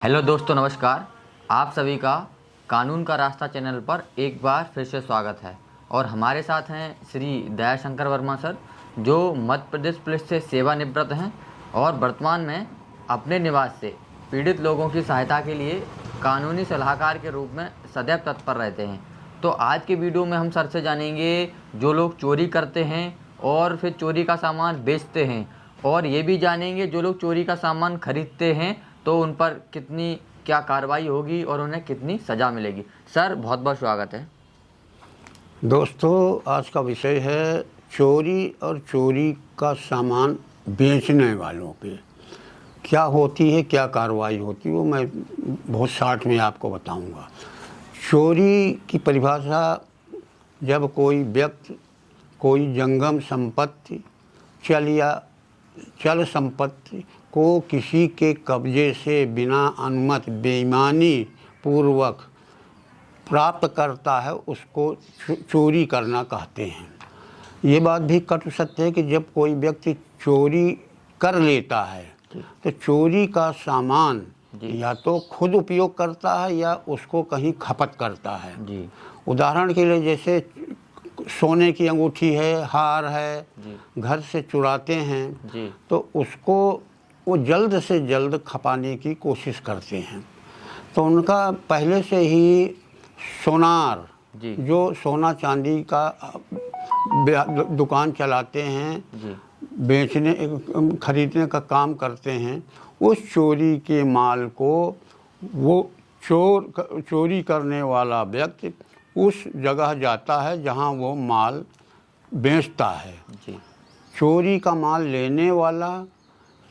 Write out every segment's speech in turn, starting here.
Hello दोस्तों, नमस्कार। आप सभी का कानून का रास्ता चैनल पर एक बार फिर से स्वागत है। और हमारे साथ हैं श्री दयाशंकर वर्मा सर, जो मध्य प्रदेश पुलिस से सेवानिवृत्त हैं और वर्तमान में अपने निवास से पीड़ित लोगों की सहायता के लिए कानूनी सलाहकार के रूप में सदैव तत्पर रहते हैं। तो आज के वीडियो में हम सर से जानेंगे जो लोग चोरी करते हैं और फिर चोरी का सामान बेचते हैं, और ये भी जानेंगे जो लोग चोरी का सामान खरीदते हैं तो उन पर कितनी क्या कार्रवाई होगी और उन्हें कितनी सज़ा मिलेगी। सर, बहुत बहुत स्वागत है। दोस्तों, आज का विषय है चोरी और चोरी का सामान बेचने वालों पे क्या होती है, क्या कार्रवाई होती है, वो मैं बहुत शॉर्ट में आपको बताऊंगा। चोरी की परिभाषा, जब कोई व्यक्ति कोई जंगम संपत्ति चल संपत्ति को किसी के कब्जे से बिना अनुमति बेईमानी पूर्वक प्राप्त करता है, उसको चोरी करना कहते हैं। ये बात भी कटु सत्य है कि जब कोई व्यक्ति चोरी कर लेता है तो चोरी का सामान या तो खुद उपयोग करता है या उसको कहीं खपत करता है। उदाहरण के लिए, जैसे सोने की अंगूठी है, हार है, घर से चुराते हैं तो उसको वो जल्द से जल्द खपाने की कोशिश करते हैं। तो उनका पहले से ही सोनार, जो सोना चांदी का दुकान चलाते हैं, बेचने खरीदने का काम करते हैं, उस चोरी के माल को वो चोरी करने वाला व्यक्ति उस जगह जाता है जहां वो माल बेचता है। चोरी का माल लेने वाला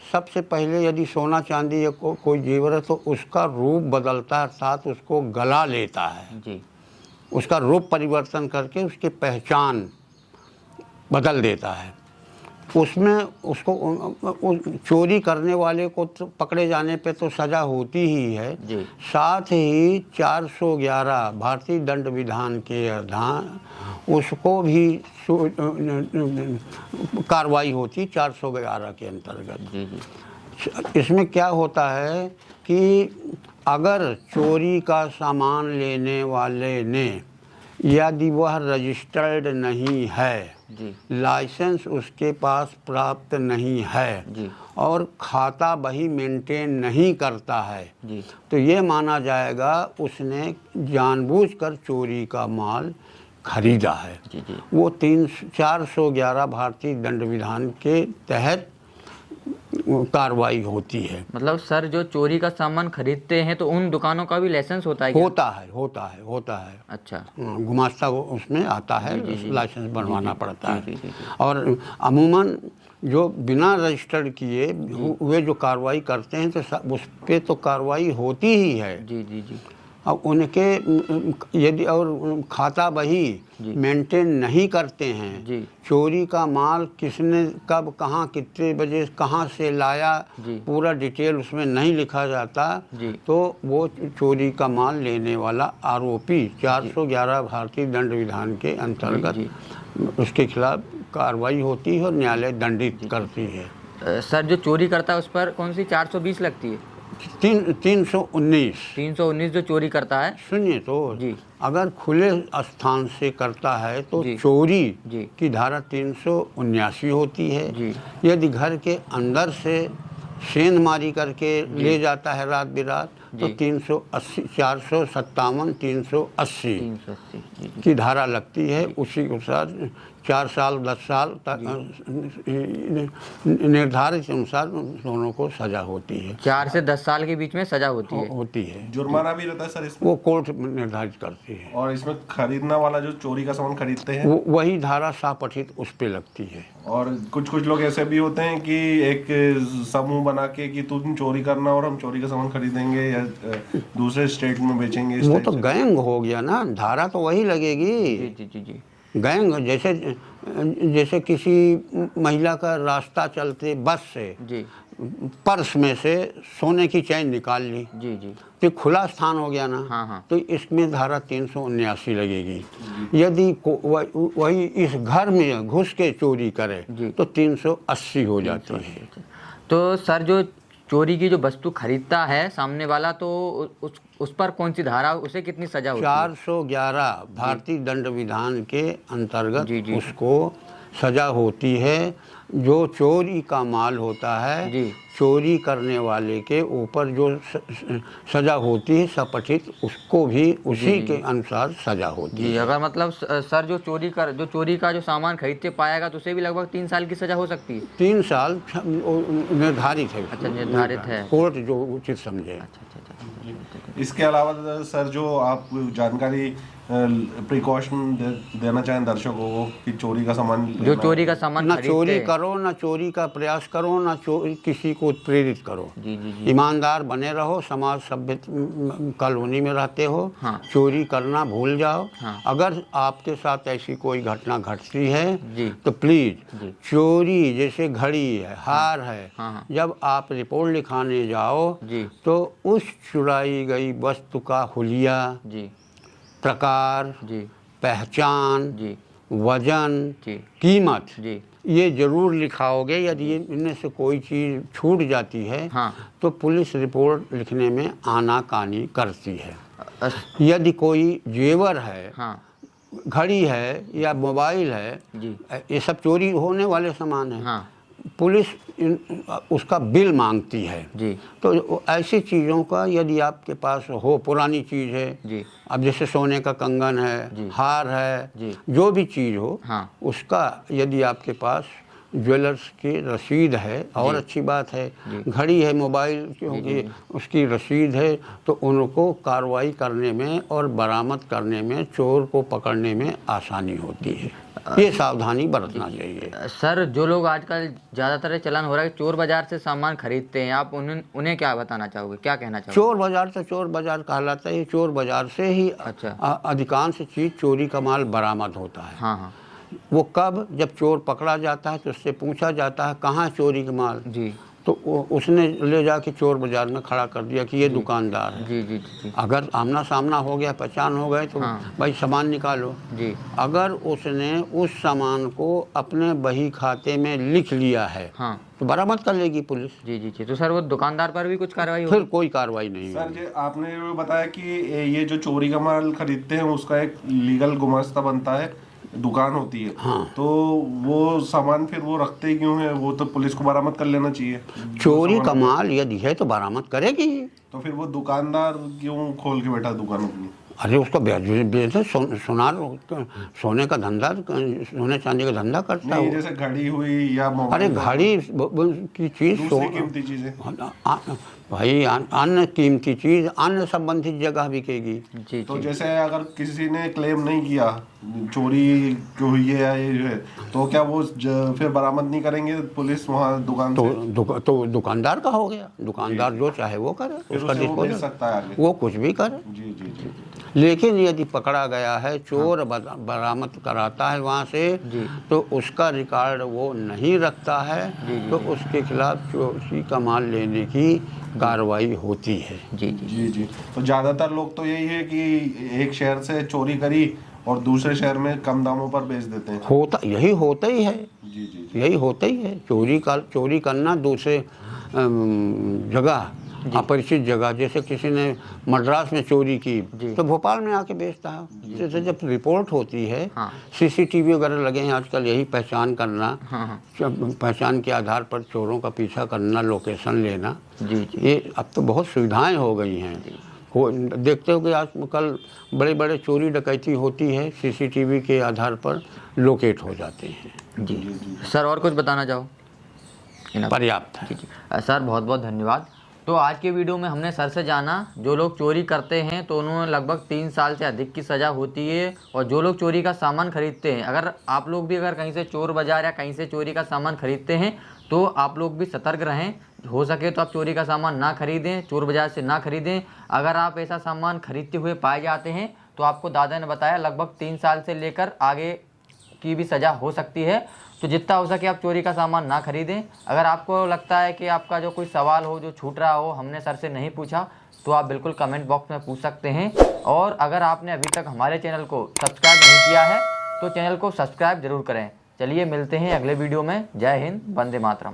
सबसे पहले, यदि सोना चांदी या कोई जेवर है तो उसका रूप बदलता है, अर्थात उसको गला लेता है। उसका रूप परिवर्तन करके उसकी पहचान बदल देता है। उसमें उसको चोरी करने वाले को तो पकड़े जाने पे तो सज़ा होती ही है, साथ ही 411 भारतीय दंड विधान के अधीन उसको भी कार्रवाई होती 411 के अंतर्गत। इसमें क्या होता है कि अगर चोरी का सामान लेने वाले ने, यदि वह रजिस्टर्ड नहीं है, लाइसेंस उसके पास प्राप्त नहीं है और खाता बही मेंटेन नहीं करता है, तो ये माना जाएगा उसने जानबूझकर चोरी का माल खरीदा है। वो 411 भारतीय दंड विधान के तहत कार्रवाई होती है। मतलब सर, जो चोरी का सामान खरीदते हैं तो उन दुकानों का भी लाइसेंस होता है क्या? होता है। अच्छा, गुमास्ता उसमें आता है, लाइसेंस बनवाना पड़ता है। और अमूमन जो बिना रजिस्टर्ड किए वे जो कार्रवाई करते हैं तो उस पर तो कार्रवाई होती ही है। अब उनके यदि और खाता बही मेंटेन नहीं करते हैं, चोरी का माल किसने कब कहाँ कितने बजे कहाँ से लाया, पूरा डिटेल उसमें नहीं लिखा जाता, तो वो चोरी का माल लेने वाला आरोपी 411 भारतीय दंड विधान के अंतर्गत उसके खिलाफ कार्रवाई होती है और न्यायालय दंडित करती है। सर, जो चोरी करता है उस पर कौन सी 420 लगती है? 319 जो चोरी करता है। सुनिए तो, अगर खुले स्थान से करता है तो चोरी की धारा 379 होती है। यदि घर के अंदर से सेंधमारी करके ले जाता है रात बिरात तो 380 457 380 की धारा लगती है। उसी के अनुसार 4 साल 10 साल निर्धारित अनुसार दोनों को सजा होती है। 4 से 10 साल के बीच में सजा होती है। जुर्माना भी रहता है सर इसमें? वो कोर्ट निर्धारित करती है। और इसमें खरीदना वाला जो चोरी का सामान खरीदते हैं वही धारा सापठित उस पे लगती है। और कुछ लोग ऐसे भी होते हैं कि एक समूह बना के कि तुम चोरी करना और हम चोरी का सामान खरीदेंगे या दूसरे स्टेट में बेचेंगे। वो तो गैंग हो गया ना, धारा तो वही लगेगी। गैंग जैसे किसी महिला का रास्ता चलते बस से पर्स में से सोने की चैन निकाल ली, तो खुला स्थान हो गया ना। तो इसमें धारा 379 लगेगी। यदि वही इस घर में घुस के चोरी करे तो 380 हो जाती है। तो सर, जो चोरी की जो वस्तु खरीदता है सामने वाला, तो उस पर कौन सी धारा, उसे कितनी सजा होती है? 411 भारतीय दंड विधान के अंतर्गत जी, जी। उसको सजा होती है। जो चोरी का माल होता है, जी। चोरी करने वाले के ऊपर जो सजा होती है सपठित, उसको भी उसी के अनुसार सजा होती जी। है। अगर मतलब सर जो चोरी का जो सामान खरीदते पाएगा तो उसे भी लगभग 3 साल की सजा हो सकती है? 3 साल निर्धारित है। अच्छा, निर्धारित है। कोर्ट जो उचित समझे। अच्छा। इसके अलावा सर जो आप जानकारी प्रिकॉशन देना चाहें दर्शकों को कि चोरी का सामान जो चोरी का सामान ना खरीदते चोरी हैं। करो, ना चोरी का प्रयास करो, ना किसी को प्रेरित करो। जी जी जी। ईमानदार बने रहो, समाज सभ्य कॉलोनी में रहते हो। हाँ। चोरी करना भूल जाओ। हाँ। अगर आपके साथ ऐसी कोई घटना घटती है जी। तो प्लीज जी। चोरी जैसे घड़ी है, हार है, हाँ। जब आप रिपोर्ट लिखाने जाओ जी। तो उस चुराई गई वस्तु का हुलिया, जी प्रकार, जी पहचान, जी वजन, जी कीमत, जी। ये जरूर लिखाओगे। यदि इनमें से कोई चीज़ छूट जाती है हाँ। तो पुलिस रिपोर्ट लिखने में आनाकानी करती है। अस- यदि कोई जेवर है, हाँ घड़ी है या मोबाइल है, जी। ये सब चोरी होने वाले सामान हैं। हाँ पुलिस उसका बिल मांगती है। जी तो ऐसी चीज़ों का यदि आपके पास हो, पुरानी चीज़ है, जी अब जैसे सोने का कंगन जी। है, हार है, जी। जो भी चीज़ हो, हाँ। उसका यदि आपके पास ज्वेलर्स की रसीद है और जी। अच्छी बात है। जी। घड़ी है, मोबाइल क्योंकि उसकी रसीद है, तो उनको कार्रवाई करने में और बरामद करने में, चोर को पकड़ने में आसानी होती है। ये सावधानी बरतना चाहिए। सर, जो लोग आजकल ज़्यादातर चलन हो रहा है कि चोर बाजार से सामान खरीदते हैं, आप उन्हें क्या बताना चाहोगे, क्या कहना चाहोगे? चोर बाजार तो चोर बाजार कहलाता है। चोर बाजार से ही अच्छा। अधिकांश चीज़ चोरी का माल बरामद होता है। हाँ हाँ वो कब, जब चोर पकड़ा जाता है तो उससे पूछा जाता है कहाँ है चोरी का माल, जी तो उसने ले जाके चोर बाजार में खड़ा कर दिया कि ये दुकानदार है। जी जी जी अगर आमना सामना हो गया, पहचान हो गए, तो हाँ। भाई सामान निकालो। जी अगर उसने उस सामान को अपने बही खाते में लिख लिया है हाँ तो बरामद कर लेगी पुलिस। जी जी जी। तो सर वो दुकानदार पर भी कुछ कार्रवाई फिर होगी? कोई कार्रवाई नहीं सर होगी। जी, आपने जो बताया कि ये जो चोरी का माल खरीदते हैं उसका एक लीगल गुमास्ता बनता है, दुकान होती है। हाँ। तो वो सामान फिर वो रखते क्यों है? वो तो पुलिस को बरामद कर लेना चाहिए। चोरी का माल यदि है तो बरामद करेगी। तो फिर वो दुकानदार क्यों खोल के बैठा दुकान अपनी? अरे उसका बेचता सोनार, सोने का धंधा, सोने चांदी का धंधा करता नहीं, है। जैसे घड़ी हुई या मोबाइल। अरे घड़ी की चीज, दूसरी कीमती चीजें। भाई अन्य कीमती चीज अन्य संबंधित जगह बिकेगी। जी तो जी जैसे अगर किसी ने क्लेम नहीं किया चोरी क्यों हुई है या ये है, तो क्या वो फिर बरामद नहीं करेंगे पुलिस वहाँ दुकान से? तो दुकानदार का हो गया। दुकानदार जो चाहे वो करे, फिर उसका उसे वो बेच डिस्पोजल, सकता है आगे। वो कुछ भी करे। जी जी जी। लेकिन यदि पकड़ा गया है, चोर बरामद कराता है वहाँ से, जी। तो उसका रिकॉर्ड वो नहीं रखता है, जी, जी, तो उसके खिलाफ चोरी का माल लेने की कार्रवाई होती है। जी जी जी जी। तो ज़्यादातर लोग तो यही है कि एक शहर से चोरी करी और दूसरे शहर में कम दामों पर बेच देते हैं। यही होता ही है। जी जी। यही होता ही है। चोरी करना दूसरे जगह, अपरिचित जगह, जैसे किसी ने मद्रास में चोरी की तो भोपाल में आके बेचता है। जैसे जब रिपोर्ट होती है, हाँ। सीसीटीवी वगैरह लगे हैं आजकल, यही पहचान करना, हाँ पहचान के आधार पर चोरों का पीछा करना, लोकेशन लेना, जी जी ये अब तो बहुत सुविधाएं हो गई हैं। देखते हो कि आजकल बड़े बड़े चोरी डकैती होती है, सीसीटीवी के आधार पर लोकेट हो जाते हैं। जी। सर और कुछ बताना चाहो? पर्याप्त है। जी जी। सर बहुत बहुत धन्यवाद। तो आज के वीडियो में हमने सर से जाना, जो लोग चोरी करते हैं तो उन्होंने लगभग 3 साल से अधिक की सज़ा होती है, और जो लोग चोरी का सामान खरीदते हैं, अगर आप लोग भी अगर कहीं से चोर बाजार या कहीं से चोरी का सामान खरीदते हैं तो आप लोग भी सतर्क रहें। हो सके तो आप चोरी का सामान ना खरीदें, चोर बाजार से ना खरीदें। अगर आप ऐसा सामान खरीदते हुए पाए जाते हैं तो आपको दादा ने बताया लगभग 3 साल से लेकर आगे की भी सज़ा हो सकती है। तो जितना हो सके आप चोरी का सामान ना खरीदें। अगर आपको लगता है कि आपका जो कोई सवाल हो जो छूट रहा हो, हमने सर से नहीं पूछा, तो आप बिल्कुल कमेंट बॉक्स में पूछ सकते हैं। और अगर आपने अभी तक हमारे चैनल को सब्सक्राइब नहीं किया है तो चैनल को सब्सक्राइब जरूर करें। चलिए मिलते हैं अगले वीडियो में। जय हिंद, वंदे मातरम।